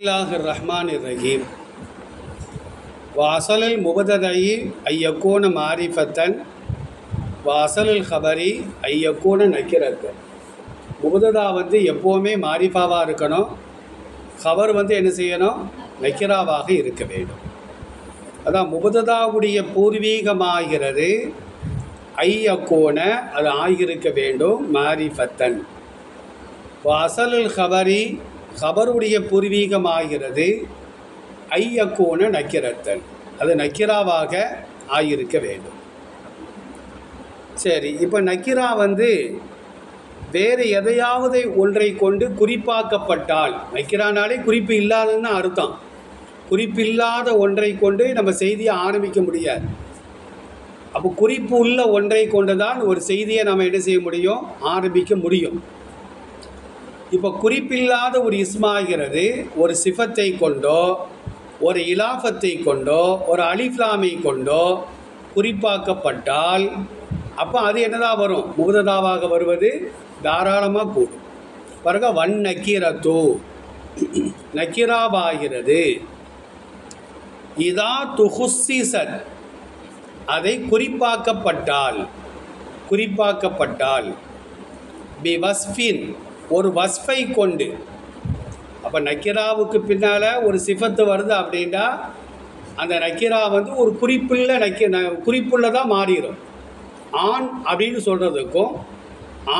Bismillahirrahmanirrahim. Wasalil mubtada'i ayyakuna ma'rifatan wasalil khabari ayyakuna nakiratan. முபததா எப்போவுமே மாரிஃபாவாக இருக்கணும். ஹபர் என்ன செய்யணும்? நக்கிராவாக இருக்க வேண்டும். அதான் முபததாவுடைய பூர்வீகமாகிறது ஐயக்கோன, அது ஆகியிருக்க வேண்டும் மாரிஃபத்தன். வாசலில் ஹபரி, ஹபருடைய பூர்வீகமாகிறது ஐயக்கோன நக்கிரத்தன், அது நக்கிராவாக ஆகியிருக்க வேண்டும். சரி, இப்போ நக்கிரா வேறு எதையாவது ஒன்றை கொண்டு குறிப்பாக்கப்பட்டால், நக்கிரானாலே குறிப்பு இல்லாததுன்னு அர்த்தம். குறிப்பில்லாத ஒன்றை கொண்டு நம்ம செய்தியை ஆரம்பிக்க முடியாது. அப்போ குறிப்பு உள்ள ஒன்றை கொண்டு தான் ஒரு செய்தியை நம்ம என்ன செய்ய முடியும்? ஆரம்பிக்க முடியும். இப்போ குறிப்பில்லாத ஒரு இஸ்மாகிறது ஒரு சிஃபத்தை கொண்டோ, ஒரு இலாஃபத்தை கொண்டோ, ஒரு அலிஃப்லாமை கொண்டோ குறிப்பாக்கப்பட்டால் அப்போ அது என்னதான் வரும்? முபததாவாக வருவது தாராளமாக கூடும். பாருங்க, வன் நக்கீரத்து நக்கிராவாகிறது. இதா துஹுஸ்ஸிஸத், அதை குறிப்பாக்கப்பட்டால் பி வஸ்ஃபின், ஒரு வஸ்ஃபை கொண்டு. அப்போ நக்கிராவுக்கு பின்னால் ஒரு சிஃபத்து வருது அப்படின்னா அந்த நக்கிரா ஒரு குறிப்புள்ளதாக மாறிடும். ஆண் அப்படின்னு சொல்கிறதுக்கும்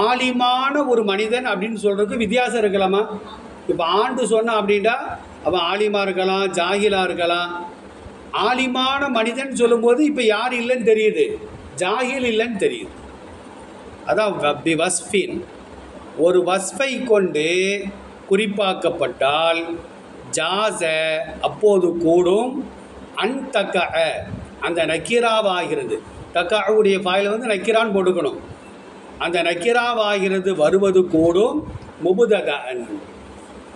ஆலிமான ஒரு மனிதன் அப்படின்னு சொல்கிறதுக்கும் வித்தியாசம் இருக்கலாமா? இப்போ ஆண்டு சொன்னான் அப்படின்னா அவன் ஆலிமா இருக்கலாம், ஜாகிலா இருக்கலாம். ஆலிமான மனிதன் சொல்லும்போது இப்போ யார் இல்லைன்னு தெரியுது? ஜாகில் இல்லைன்னு தெரியுது. அதான் பி வஸ்ஃபின், ஒரு வஸ்ஃபை கொண்டு குறிப்பாக்கப்பட்டால் ஜாஸ, அப்போது கூடும். அன் தக்க, அந்த நக்கிராவாகிறது. தக்காவுடைய ஃபாயில் நக்கிரான்னு போட்டுக்கணும். அந்த நக்கிராவாகிறது வருவது கூடும். முபுததன்,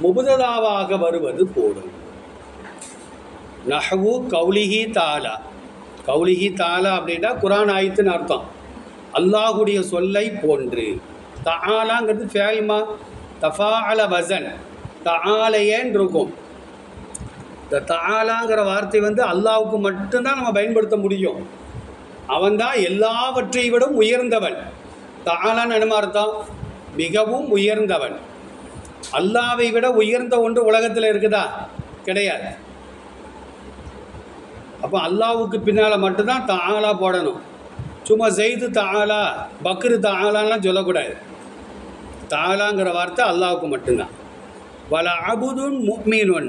முபுததாவாக வருவது கூடும். நஹ்வு கௌலிஹி தாலா, கௌலிஹி தாலா அப்படின்னா குரான் ஆயத்துன்னு அர்த்தம். அல்லாஹுடைய சொல்லை போன்று. தஆலாங்கிறது ஃபேல்மா, தஃபாஅல வசன், தஆலையேன்னு இருக்கும். இந்த தஆலாங்கிற வார்த்தை அல்லாஹுக்கு மட்டும்தான் நம்ம பயன்படுத்த முடியும். அவன்தான் எல்லாவற்றை விடும் உயர்ந்தவன். தஆலான்னு என்ன அர்த்தம்? மிகவும் உயர்ந்தவன். அல்லாவை விட உயர்ந்த ஒன்று உலகத்தில் இருக்குதா? கிடையாது. அப்போ அல்லாவுக்கு பின்னால் மட்டும்தான் தஆலா போடணும். சும்மா ஜெய்து தஆலா, பக்ரு தஆலான்லாம் சொல்லக்கூடாது. தஆலாங்கிற வார்த்தை அல்லாவுக்கு மட்டும்தான். வல அபுதுன் முஃமினுன்,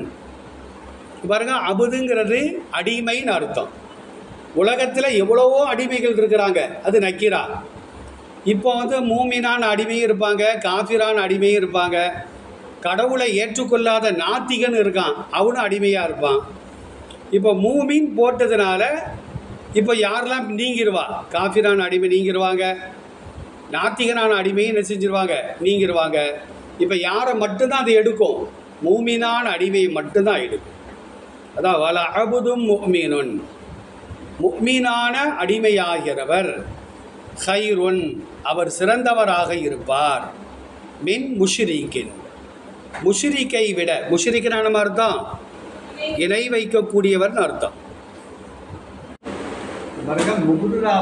பாருங்க, அபுதுங்கிறது அடிமைன்னு அர்த்தம். உலகத்தில் எவ்வளவோ அடிமைகள் இருக்கிறாங்க, அது நக்கீரா. இப்போ மூமினான அடிமையும் இருப்பாங்க, காஃபிரான அடிமையும் இருப்பாங்க. கடவுளை ஏற்றுக்கொள்ளாத நாத்திகன் இருக்கான், அவனும் அடிமையாக இருப்பான். இப்போ மூமின் போட்டதுனால இப்போ யாரெல்லாம் நீங்கிடுவா? காஃபிரான அடிமை நீங்கிடுவாங்க, நாத்திகனான அடிமையும் என்ன செஞ்சிருவாங்க? நீங்கிடுவாங்க. இப்போ யாரை மட்டும்தான் அது எடுக்கும்? மூமினான அடிமையை மட்டும்தான் எடுக்கும். அதான் வல அபுதும் முஃமினுன், முஃமினான அடிமையாகிறவர். ஹைருன், அவர் சிறந்தவராக இருப்பார். மின் முஷ்ரிக்கின், முஷ்ரிக்கை விட. முஷ்ரிக்கினான அர்த்தம் இணை வைக்கக்கூடியவர்னு அர்த்தம். முபுதா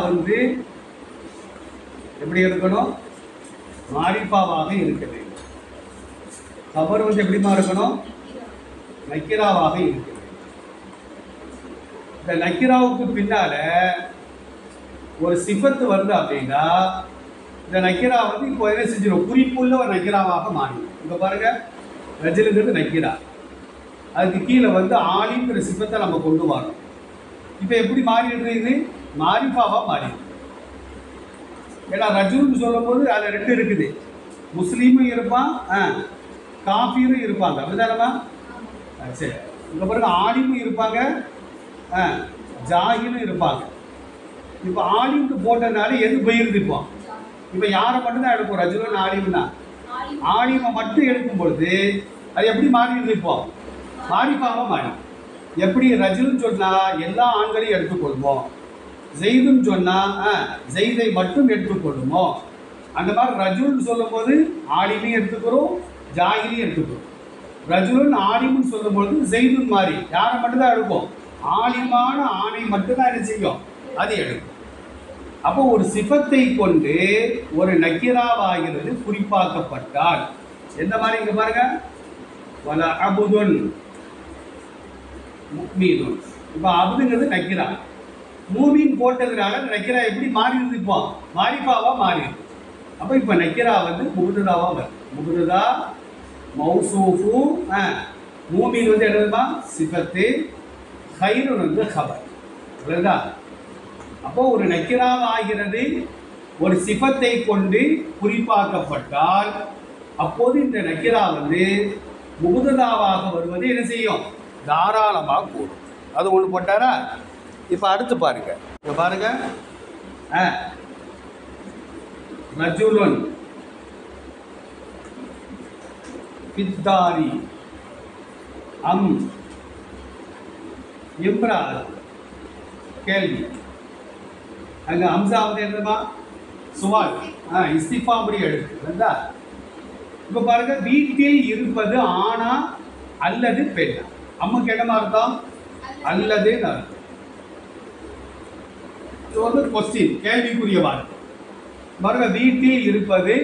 எப்படி இருக்கணும்? மாரிஃபாவாக இருக்க வேண்டும். கபர் எப்படிமா இருக்கணும்? நக்கிராவாக இருக்க வேண்டும். இந்த நக்கிராவுக்கு பின்னால ஒரு சிஃபத்து வருது அப்படின்னா இந்த நக்கிரா இப்போ என்ன செஞ்சிடும்? குறிப்புள்ள ஒரு நக்கிராவாக மாறிடும். இப்போ பாருங்க, ரஜிலுங்கிறது நக்கிரா, அதுக்கு கீழே ஆலிங்கிற சிஃபத்தை நம்ம கொண்டு வரோம். இப்போ எப்படி மாறிடுது? இது மாரிஃபாவாக மாறிடுது. ஏன்னா ரஜுல்னு சொல்லும் போது அதில் ரெண்டு இருக்குது. முஸ்லீமும் இருப்பான், காஃபிரும் இருப்பாங்க, அப்படிதானமா? சரி, இங்கே பாருங்க, ஆலிமும் இருப்பாங்க, ஜாகிலும் இருப்பாங்க. இப்போ ஆலிமுக்கு போட்டதுனால எது போயிருது? இப்போ யாரை மட்டும்தான் எடுப்போம்? ரஜுலன் ஆலிம்னா ஆலிமை மட்டும் எடுக்கும் பொழுது அது எப்படி மாறிடுது? இப்போ மாரிஃபாவாக மாறி. எப்படி ரஜுல்னு சொன்னால் எல்லா ஆண்களையும் எடுத்துக்கொள்வோம், ஜெய்துன்னு சொன்னால் ஜெய்தை மட்டும் எடுத்துக்கொள்ளுமோ, அந்த மாதிரி ரஜுல்னு சொல்லும் போது ஆலிமையும் எடுத்துக்கிறோம், ஜாகிலையும் எடுத்துக்கிறோம். ரஜுலுன் ஆலிம்னு சொல்லும்பொழுது ஜெய்துன் மாதிரி யாரை மட்டும்தான் எடுக்கும்? ஆலிமான ஆணை மட்டும்தான் என்ன செய்யும்? அது எடுக்கும். அப்போ ஒரு சிஃபத்தை கொண்டு ஒரு நக்கிராவாகிறது குறிப்பாக்கப்பட்டால் எந்த மாதிரி? இங்க பாருங்க, வல அபுதுன் முக்மீதுன். இப்போ அபுதுங்கிறது நக்கிரா, மூமின் போட்டதுனால நக்கிரா எப்படி மாறி இருந்துப்போம்? மாரிஃபாவா மாறி இருக்கு. அப்போ இப்போ நக்கிரா வந்து முகுததாவா வரும். முகுததா மௌசூஃபு, மூமின் வந்து என்னதுமா? சிஃபத்து, ஹைருன் வந்து ஹபர். புரியுதா? அப்போ ஒரு நக்கிராவாகிறது ஒரு சிஃபத்தை கொண்டு குறிப்பாக்கப்பட்டால் அப்போது இந்த நக்கிரா வந்து முகுததாவாக வருவது என்ன செய்யும்? தாராளமாக கூடும். அது ஒன்று போட்டாரா? இப்போ அடுத்து பாருங்க, இப்போ பாருங்க, ரஜுலுன் ஃபித்தாரி அம் இம்ராத். கேள்வி. அங்கே அம்சா வந்து என்னதுமா? சுவால், இஸ்திஃபாபடி எழுத்து. இப்போ பாருங்க, வீட்டில் இருப்பது ஆணா அல்லது பெண்ணா? அம்முக்கு என்னமா அர்த்தம்? அல்லதுன்னு அர்த்தம். இது வந்து கொஸ்டின், கேள்விக்குரிய வார்த்தை. பாருங்க, வீட்டில் இருப்பது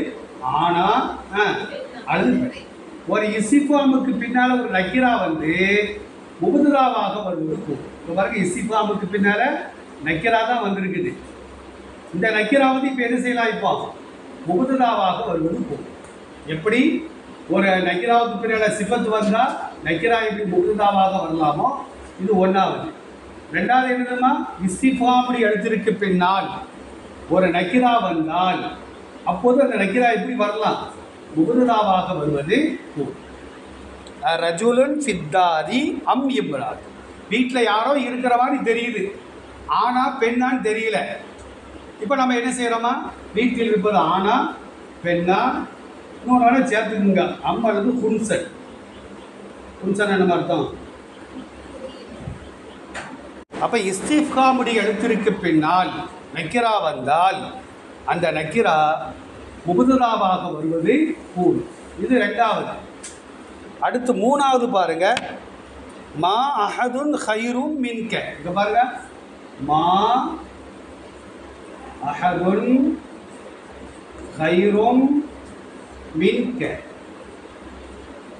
ஆணா அல்லது ஒரு இஸ்திஃபாமுக்கு பின்னால ஒரு நக்கிரா வந்து முகுதராவாக வருவது. இப்போ பாருங்க, இஸ்திஃபாமுக்கு பின்னால நக்கிரா தான் வந்திருக்குது. இந்த நக்கிரா வந்து இப்போ என்ன செய்யலாம்? இப்போ முகுதராவாக வருவது போகும். எப்படி ஒரு நக்கிராவுக்கு பின்னால சிஃபத் வந்தால் நக்கிரா எப்படி முகுதராவாக வரலாமோ இது ஒன்றாவது. ரெண்டாவது என்னதுமா? இஸ்திஃபாமுடைய எழுத்திற்கு பின்னால் ஒரு நக்கிரா வந்தால் அப்போது அந்த நக்கிரா எப்படி வரலாம்? முகுதராவாக வருவது போகும். ரஜுலுன் ஃபித்தாரி அம் இம்ராத். வீட்டில் யாரோ இருக்கிற மாதிரி தெரியுது, ஆனா பெண்ணான்னு தெரியல. இப்போ நம்ம என்ன செய்கிறோமா? வீட்டில் இருப்பது ஆனா பெண்ணா இன்னொரு சேர்த்துக்குங்க. அம்மா அல்லது குன்சன். குன்சன் என்ன அர்த்தம்? அப்போ இஸ்திஃபாமுடைய எழுத்திற்கு பின்னால் நக்கிரா வந்தால் அந்த நக்கிரா முகுதராவாக வருவது கூடும். இது ரெண்டாவது. அடுத்து மூணாவது பாருங்க, மா அஹதுன் ஹைரும் மின்க. இங்க பாருங்க, மா அஹதுன் ஹைரும் மின்க.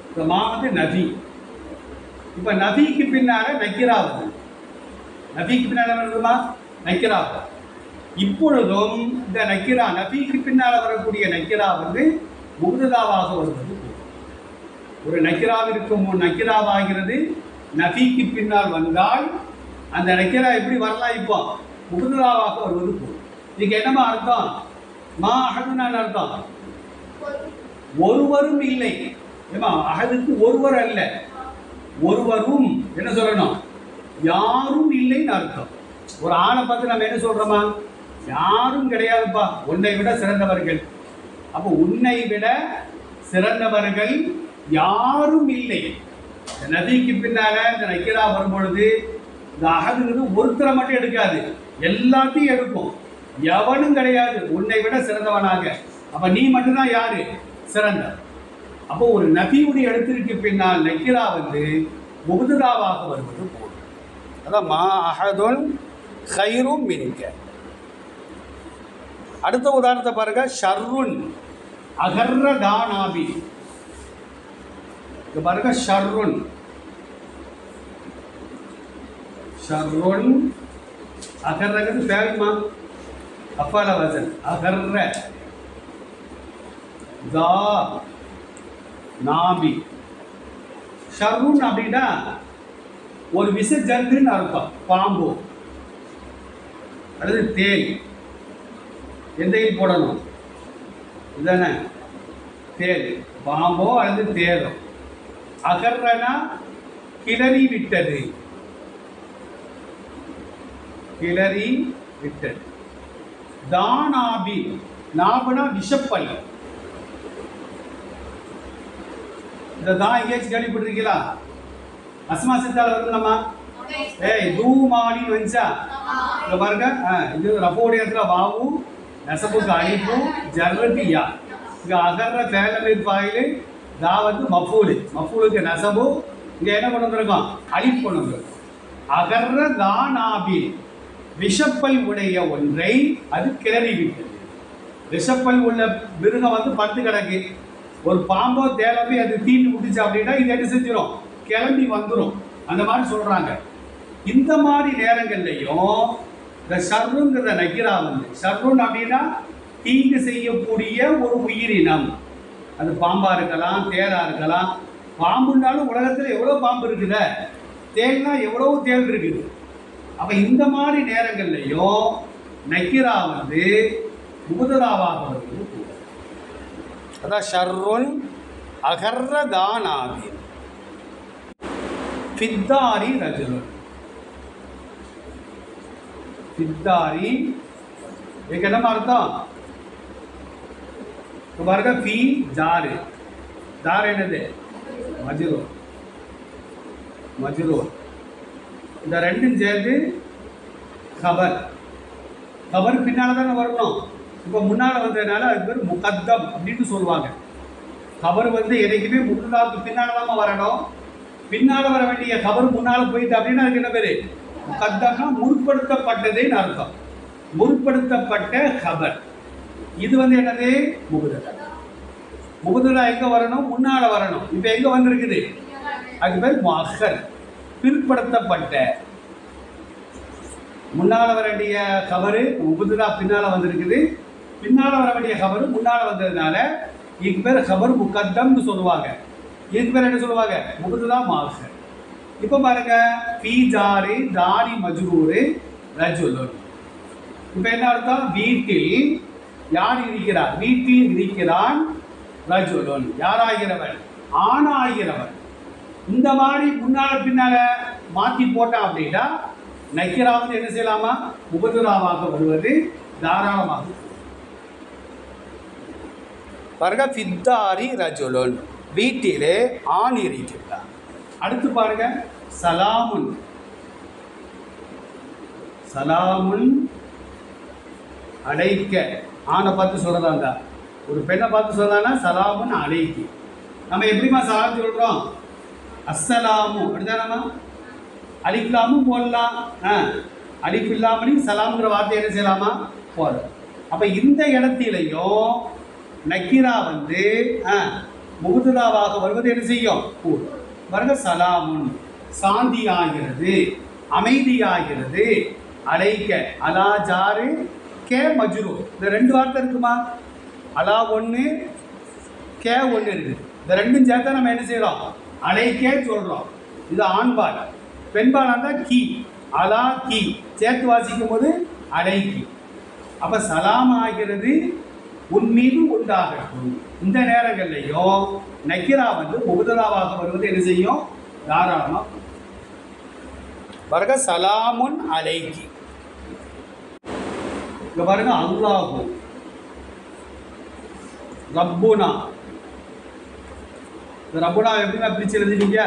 இந்த மா வந்து நபி. இப்போ நபிக்கு பின்னால நக்கிரா வருது. நபிக்கு பின்னால வருதுமா? நக்கிரா. இப்பொழுதும் இந்த நக்கிரா நபிக்கு பின்னால் வரக்கூடிய நக்கிரா வந்து முகுததாவாக வருவது. ஒரு நக்கிராவிற்கு நக்கிராவாகிறது நபிக்கு பின்னால் வந்தால் அந்த நக்கிரா எப்படி வரலாம்? இப்போ முகுததாவாக வருவது போகும். இதுக்கு என்னமா அர்த்தம்? மா அஹதுனான்னு அர்த்தம் ஒருவரும் இல்லை. ஏமா அஹதுக்கு ஒருவர் அல்ல, ஒருவரும் என்ன சொல்லணும்? யாரும் இல்லைன்னு அர்த்தம். ஒரு ஆணை பார்த்து நம்ம என்ன சொல்றோமா? யாரும் கிடையாதுப்பா, உன்னை விட சிறந்தவர்கள். அப்போ உன்னை விட சிறந்தவர்கள் யாரும் இல்லை. நபிக்கு பின்னால இந்த நக்கிரா வரும்பொழுது இந்த அஹதுங்கிறது ஒருத்தரை மட்டும் எடுக்காது, எல்லாத்தையும் எடுக்கும். எவனும் கிடையாது உன்னை விட சிறந்தவனாக. அப்ப நீ மட்டும்தான் யாரு? சிறந்த. அப்போ ஒரு நபியுடைய எழுத்திற்கு பின்னால் நக்கிரா வந்து முகுததாவாக வருவது போதும். அதான் மா அஹதுன் ஹைரும் மின்க. அடுத்த உதாரணத்தை பாருங்க, ஷர்ருன் அகர்ர தானாபி. பாருங்க, ஷர்ருன் ஷர்ருன் அகர்றது பேருமா? அஃபால வசன். அகர்ர தா நாபி. ஷர்ருன் அப்படின்னா ஒரு விஷ ஜந்துன்னு அர்த்தம். பாம்பு அல்லது தேல். எந்த போடணும்? இதுதானே தேல். பாம்போ அல்லது தேலோ. அகர்ரனா கிளறி விட்டது, கிளறி விட்டது. தானாபி, நாபுனா விஷப்பல். இந்த தான் எங்கேயாச்சும் கேள்விப்பட்டிருக்கீங்களா? அஸ்மா சித்தால வருதுலம்மா. தூமாலின்னு வந்துச்சா? இங்க பாருங்க, இது ரஃபோடைய இடத்துல வாவு, நெசப்புக்கு அழிப்பு, ஜர்ரத்து யா. இங்க அகர்ற ஃபேலமில் பாயில், தா வந்து மஃபூலு, மஃபூலுக்கு நசபு. இங்கே என்ன கொண்டு வந்திருக்கோம்? அலிஃப் கொண்டு வந்திருக்கோம். அகர்ற தானாபில், விஷப்பல் உடைய ஒன்றை அது கிளறி விட்டது. விஷப்பல் உள்ள மிருகம் வந்து படுத்து கிடக்கு, ஒரு பாம்போ தேலப்போ அது தீண்டு விட்டுச்சு அப்படின்னா இது என்ன செஞ்சிடும்? கிளம்பி வந்துடும். அந்த மாதிரி சொல்கிறாங்க. இந்த மாதிரி நேரங்கள்லையும் இந்த ஷர்ருங்கிற நக்கிரா வந்து, ஷர்ருன் அப்படின்னா தீங்கு செய்யக்கூடிய ஒரு உயிரினம். அது பாம்பாக இருக்கலாம், தேலாக இருக்கலாம். பாம்புனாலும் உலகத்தில் எவ்வளோ பாம்பு இருக்குத, தேல்னா எவ்வளோ தேல் இருக்குது. அப்போ இந்த மாதிரி நேரங்கள்லையும் நக்கிரா வந்து முபதலாவாக வருவது கூட. அதான் ஷர்ருன் அகர்ற தானாதி ஃபித்தாரி ரஜுலுன். ஃபித்தாரி இதுக்கு என்ன அர்த்தம்? பாருங்க, ஃபி ஜாரு, ஜார் என்னது? மஜ்ரூர், மஜ்ரூர். இந்த ரெண்டும் சேர்ந்து கபர். கபர் பின்னால் தானே வரணும். இப்போ முன்னால் வந்ததுனால அது பேர் முகத்தம் அப்படின்னு சொல்லுவாங்க. கபர் வந்து என்றைக்குமே முன்னாக்கு பின்னால் தான் வரணும். பின்னால் வர வேண்டிய கபர் முன்னால் போயிட்டு அப்படின்னா அதுக்கு என்ன பேர்? முகத்தம்னா முற்படுத்தப்பட்டதுன்னு அர்த்தம். முற்படுத்தப்பட்ட கபர். இது வந்து என்னது? முபதலா. முபதலா எங்கே வரணும்? முன்னால் வரணும். இப்போ எங்கே வந்திருக்குது? அதுக்கு பேர் முஅக்கர், பிற்படுத்தப்பட்ட. முன்னால் வர வேண்டிய கபரு முபதலா பின்னால் வந்திருக்குது, பின்னால் வர வேண்டிய கபரு முன்னால் வந்ததுனால இதுக்கு பேர் கபர் முகத்தம்னு சொல்லுவாங்க. இதுக்கு பேர் என்ன சொல்லுவாங்க? முபதலா முஅக்கர். இப்போ பாருங்க, ஃபீ ஜாரி, தாரி மஜ்ரூரு ரஜுலுன். இப்போ என்ன அர்த்தம்? வீட்டில் யார் இருக்கிறார்? வீட்டில் இருக்கிறான். ரஜுலுன் யாராகிறவன்? ஆணாகிறவன். இந்த மாதிரி முன்னால பின்னால மாற்றி போட்டான் அப்படின்னா நக்கிரா வந்து என்ன செய்யலாமா? முபதலாவாக வருவது தாராளமாக. பாருங்க, ஃபித்தாரி ரஜுலுன், வீட்டிலே ஆண் இருக்கிறார். அடுத்து பாருங்க, சலாமுன். சலாமுன் அலைக்க. ஆணை பார்த்து சொல்றதா இருந்தா, ஒரு பெண்ணை பார்த்து சொல்றதானா சலாமுன் அலைக்கி. நம்ம எப்படிமா சலாம் சொல்றோம்? அஸ்ஸலாமு அப்படிதானம்மா. அலிஃப்லாமும் போடலாம், அலிஃப் இல்லாமலையும் சலாம்ங்கிற வார்த்தை என்ன செய்யலாமா? போடலாம். அப்போ இந்த இடத்திலையும் நக்கிரா வந்து முபதலாவாக வருவது என்ன செய்யும்? கூடும். பாருங்க, சலாமுன் சாந்தி ஆகிறது, அமைதியாகிறது. அலைக்க, அலா ஜாரு கே மஜ்ரூர். இந்த ரெண்டு வார்த்தை இருக்குமா? அலா ஒன்று, கே ஒன்று இருக்குது. இந்த ரெண்டும் சேர்த்தா நம்ம என்ன செய்யறோம்? அலைக்கே சொல்கிறோம். இது ஆண்பால். பெண்பாலாக இருந்தால் கி, அலா கி சேர்த்து வாசிக்கும் போது அலைக்கி. அப்போ சலாம் ஆகிறது உன் மீது உண்டாகட்டும். இந்த நேரங்கள்லையும் நக்கிரா வந்து முபதலாவாக வருவது என்ன செய்யும்? தாராளமாக. பாருங்க, சலாமுன் அலைக்கி. இங்க பாருங்க, அல்லாஹு, ரப்புனா. ரப்புனா எப்படின்னா பிரிச்சு எழுதிட்டீங்க?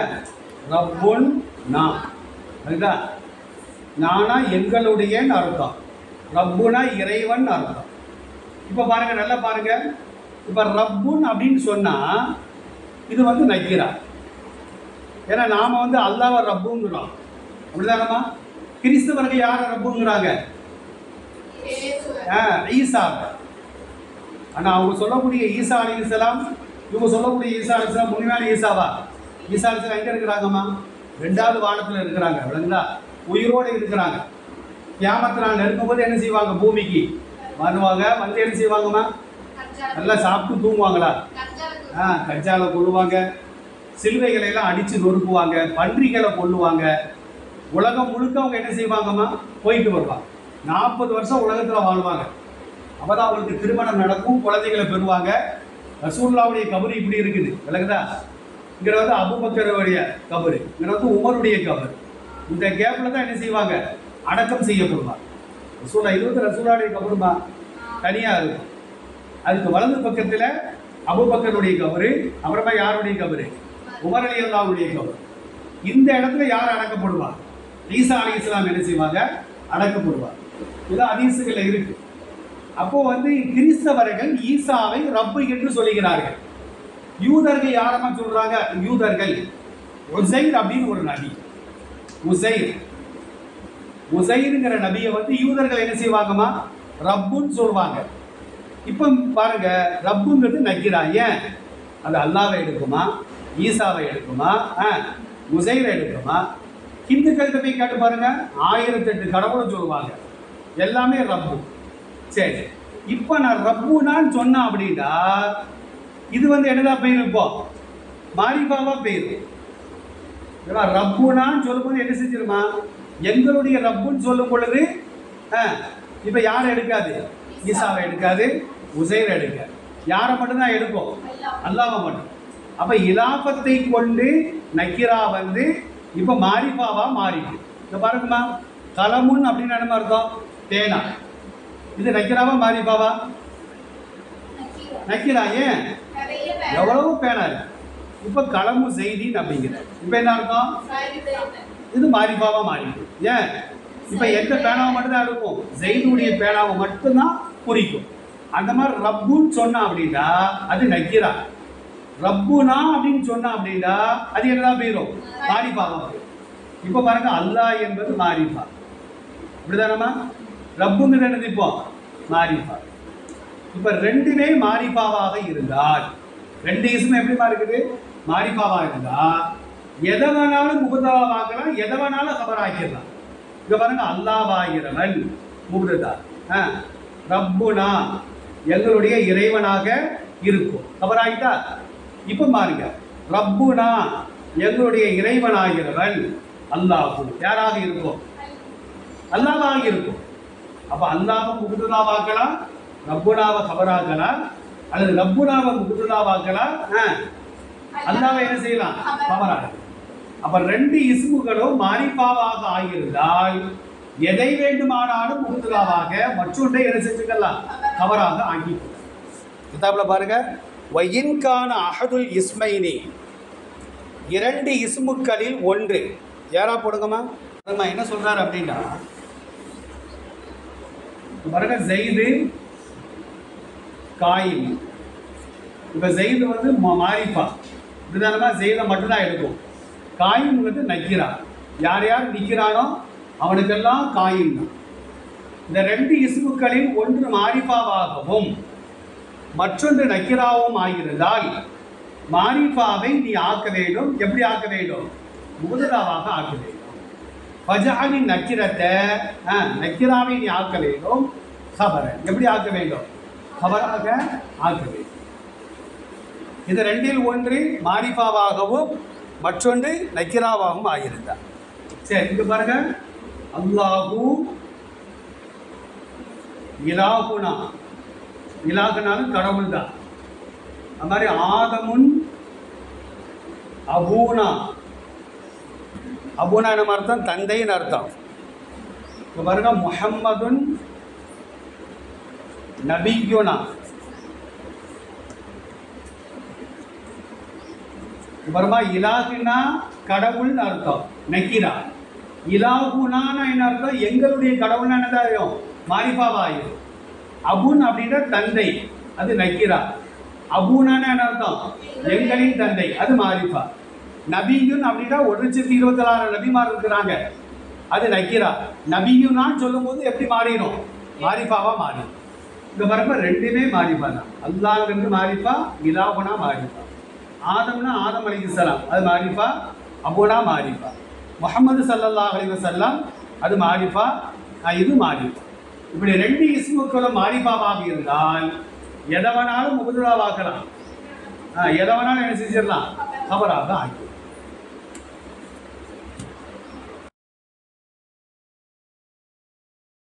ரப்புன் நா, அதுதா நானா எங்களுடைய அர்த்தம், ரப்புனா இறைவன் அர்த்தம். இப்போ பாருங்க, நல்லா பாருங்க. இப்போ ரப்புன் அப்படின்னு சொன்னா இது வந்து நக்கிரா. ஏன்னா நாம வந்து அல்லாஹ்வை ரப்புங்கிறோம், அப்படிதானம்மா? கிறிஸ்தவர்கள் யாரை ரப்புங்கிறாங்க? ஈசா. ஆனால் அவங்க சொல்லக்கூடிய ஈசா அலைஹிஸ்ஸலாம், இவங்க சொல்லக்கூடிய ஈசா அலைஹிஸ்ஸலாம் முழுமையான ஈசாவா? ஈசா அலைஹிஸ்ஸலாம் எங்கே இருக்கிறாங்கம்மா? 2வது வானத்தில் இருக்கிறாங்க, விளங்குதா? உயிரோடு இருக்கிறாங்க. கியாமத் நாள் நெருங்கும்போது என்ன செய்வாங்க? பூமிக்கு வருவாங்க. வந்து என்ன செய்வாங்கம்மா? நல்லா சாப்பிட்டு தூங்குவாங்களா? கஞ்சாலை கொள்ளுவாங்க, சிலுவைகளை எல்லாம் அடித்து நொறுக்குவாங்க, பன்றிகளை கொள்ளுவாங்க. உலகம் முழுக்க அவங்க என்ன செய்வாங்கம்மா? போயிட்டு வருவாங்க. 40 வருஷம் உலகத்தில் வாழ்வாங்க. அப்போ தான் அவங்களுக்கு திருமணம் நடக்கும், குழந்தைகளை பெறுவாங்க. ரசூலுல்லாஹ்வுடைய கபரு இப்படி இருக்குது, விளக்குதா? இங்கே வந்து அபூபக்கருடைய கபரு, இங்கே வந்து உமருடைய கபரு. இந்த கேப்பில் தான் என்ன செய்வாங்க? அடக்கம் செய்யப்படுவாங்க. ரசூலுல்லாஹ் இது வந்து ரசூலுல்லாஹ்வுடைய கபருமா தனியாக இருக்கும். அதுக்கு வலது பக்கத்தில் அபூபக்கருடைய கபரு, அப்புறமா யாருடைய கபரு? உமர் ரலியல்லாஹுடைய கபரு. இந்த இடத்துல யார் அடக்கப்படுவார்? ஈசா அலைஹிஸ்ஸலாம் என்ன செய்வாங்க? அடக்கப்படுவார். இது ஹதீஸுகளில் இருக்கு. அப்போ வந்து கிறிஸ்தவர்கள் ஈசாவை ரப்பு என்று சொல்லுகிறார்கள். யூதர்கள் யாரமா சொல்றாங்க? யூதர்கள் உசைர் அப்படின்னு ஒரு நபி, உசைருங்கிற நபியை வந்து யூதர்கள் என்ன செய்வாங்கம்மா? ரப்புன்னு சொல்லுவாங்க. இப்போ பாருங்க, ரப்புங்கிறது நக்கிரா. ஏன்? அது அல்லாவை எடுக்குமா, ஈசாவை எடுக்குமா, உசைரை எடுக்குமா? ஹிந்துக்கள்கிட்ட போய் கேட்டு பாருங்க, 1008 கடவுளும் சொல்லுவாங்க, எல்லாமே ரப்பு. சரி, இப்போ நான் ரப்புனான்னு சொன்னேன் அப்படின்னா இது வந்து என்னதான் போயிருப்போம்? மாரிபாவா போயிடும். ரப்புனான்னு சொல்லும்போது என்ன செஞ்சிருமா? எங்களுடைய ரப்புன்னு சொல்லும் பொழுது இப்போ யாரை எடுக்காது? ஈசாவை எடுக்காது, உசைரை எடுக்காது. யாரை மட்டும்தான் எடுக்கும்? அல்லாவை மட்டும். அப்போ இலாபத்தை கொண்டு நக்கிரா வந்து இப்போ மாரிபாவா மாறிட்டு. இந்த பாருங்கம்மா, கலமுன் அப்படின்னு என்ன அர்த்தம்? பேனா. இது நக்கிராவா மாரிபாவா? நக்கிரா. ஏன்? எவ்வளவு பேனா இருக்கு. இப்போ கலமு செய்தின்னு அப்படிங்கிற இப்போ என்ன அர்த்தம்? இது மாரிபாவா மாறிட்டு. ஏன்? இப்போ எந்த பேனாவை மட்டும்தான் இருக்கும்? ஜெயினுடைய பேனாவை மட்டும்தான் குறிக்கும். அந்த மாதிரி ரப்புன்னு சொன்னா அப்படின்னா அது நக்கிரா. ரப்புனா அப்படின்னு சொன்னா அப்படின்னா அது என்னதான் போயிடும்? மாரிபாவா போயிடும். இப்போ பாருங்க, அல்லாஹ் என்பது மாரிபா, இப்படிதானம்மா? ரப்புங்கிறது என்னது? இப்போ மாரிபா. இப்போ ரெண்டுமே மாரிபாவாக இருந்தால், ரெண்டு இஸ்மு எப்படிமா இருக்குது? மாரிபாவாக இருந்தா எதை வேணாலும் முகுதாவாக்கலாம், எதை வேணாலும் கபராக்கிடலாம். இங்க பாருங்க, அல்லாஹ்வாகிறவன் முகுதா, ரப்புனா எங்களுடைய இறைவனாக இருக்கும், கபராகிட்டா. இப்போ பாருங்க, ரப்புனா எங்களுடைய இறைவனாகிறவன் அல்லாஹு யாராக இருக்கும்? அல்லாஹ்வாக இருக்கும். அப்போ அல்லாஹ்வை முகுதாவாக்கலாம், ரப்புனாவை கபராக்கலாம், அல்லது ரப்புனாவை முகுதாவாக்கலாம், அல்லாஹ்வை என்ன செய்யலாம்? கபராக்கலாம். அப்ப ரெண்டு இஸ்முகளும் மாரிபாவாக ஆகியிருந்தால் எதை வேண்டுமானாலும் முகுதாவாக, மற்றொன்றை என்ன செஞ்சுக்கலாம்? கபராக ஆக்கி. கிதாப்ல பாருங்க, வயின்கான அஹதுல் இஸ்மைனி, இரண்டு இஸ்முக்களில் ஒன்று. யாரா போடுங்கம்மா? என்ன சொல்றாரு அப்படின்னா பாருங்க, ஜெயிது காயில். இப்போ ஜெயிது வந்து மாரிபா, இப்படிதானமா? ஜெயிதை மட்டும்தான் எடுக்கும். காயின் வந்து நக்கிரா. யார் யார் நிற்கிறானோ அவனுக்கெல்லாம் காயின் தான். இந்த ரெண்டு இஸ்முக்களில் ஒன்று மாரிபாவாகவும் மற்றொன்று நக்கிராவும் ஆகியிருந்தால் மாரிபாவை நீ ஆக்க வேண்டும். எப்படி ஆக்க வேண்டும்? முகுதாவாக ஆக்க வேண்டும். ஃபஜஅலின் நக்கிரத்தை, நக்கிராவை நீ ஆக்க வேண்டும். கபரை எப்படி ஆக்க வேண்டும்? கபராக ஆக்க வேண்டும். இது ரெண்டில் ஒன்று மாரிபாவாகவும் மற்றொன்று நக்கிராவாகவும் ஆகியிருந்தார். சரி, இங்க பாருங்க, அல்லாஹு இலாகுனா, இலாகுனாலும் கடவுள் தான். அது மாதிரி ஆதமுன் அபூனா, அபூனா என்ன அர்த்தம்? தந்தைன்னு அர்த்தம். இங்க பாருங்க, முஹம்மதுன் நபியுனா, பரமா இலாகுனா கடவுள்னு அர்த்தம், நக்கிரா. இலாகுனா என்ன அர்த்தம்? எங்களுடைய கடவுள்னா என்னதாயும் மாரிபாவாயும். அபுன் அப்படின்னா தந்தை, அது நக்கிரா. அபூனான்னு என்ன அர்த்தம்? எங்களின் தந்தை, அது மாரிபா. நபியுன் அப்படின்னா 126 நபிமார் இருக்கிறாங்க, அது நக்கிரா. நபியுனான்னு சொல்லும் போது எப்படி மாறிடும்? மாரிபாவா மாறிடும். இந்த பரப்ப ரெண்டுமே மாரிபா தான். அல்லாஹ்ங்கிறது மாரிபா, இலாகுனா மாரிபா. ஆதம்னா ஆதம் அலைஹிஸ்ஸலாம், அது மாரிஃபா. அபூனா மாரிஃபா. முஹம்மது ஸல்லல்லாஹு அலைஹி வஸல்லம், அது மாரிஃபா, இது மாரிஃபா. இப்படி ரெண்டு இஸ்முக்களும் மாரிஃபாவாக இருந்தால் எதை வேணாலும் முகுதாவாக்கலாம், எதை வேணாலும் என்ன செஞ்சிடலாம்? கபராக ஆக்கி.